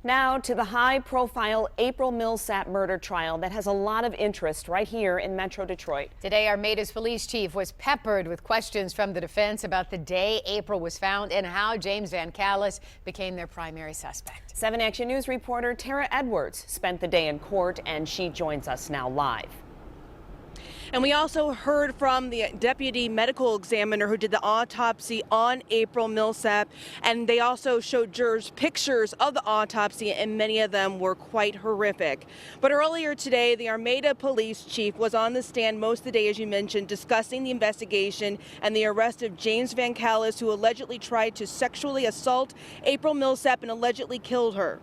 Now to the high-profile April Millsap murder trial that has a lot of interest right here in Metro Detroit. Today, Armada's police chief was peppered with questions from the defense about the day April was found and how James Van Callis became their primary suspect. 7 Action News reporter Tara Edwards spent the day in court, and she joins us now live. And we also heard from the deputy medical examiner who did the autopsy on April Millsap, and they also showed jurors pictures of the autopsy, and many of them were quite horrific. But earlier today, the Armada police chief was on the stand most of the day, as you mentioned, discussing the investigation and the arrest of James Van Callis, who allegedly tried to sexually assault April Millsap and allegedly killed her.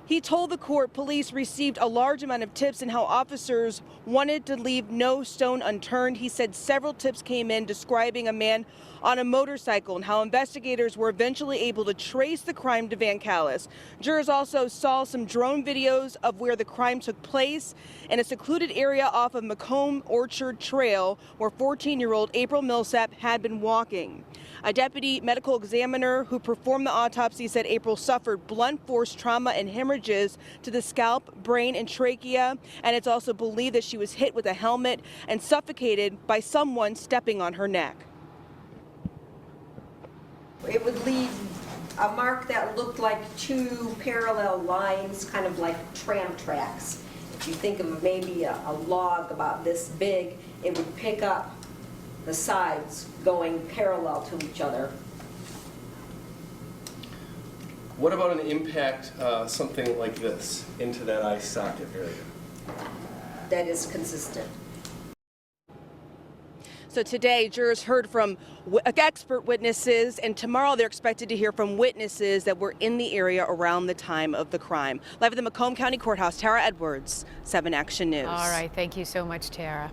He told the court police received a large amount of tips and how officers wanted to leave no stone unturned. He said several tips came in describing a man on a motorcycle and how investigators were eventually able to trace the crime to Van Callis. Jurors also saw some drone videos of where the crime took place in a secluded area off of Macomb Orchard Trail where 14-year-old April Millsap had been walking. A deputy medical examiner who performed the autopsy said April suffered blunt force trauma and hemorrhages to the scalp, brain, and trachea, and it's also believed that she was hit with a helmet and suffocated by someone stepping on her neck. It would leave a mark that looked like two parallel lines, kind of like tram tracks. If you think of maybe a log about this big, it would pick up the sides going parallel to each other. What about an impact, something like this, into that eye socket area? That is consistent. So today, jurors heard from expert witnesses, and tomorrow they're expected to hear from witnesses that were in the area around the time of the crime. Live at the Macomb County Courthouse, Tara Edwards, 7 Action News. All right, thank you so much, Tara.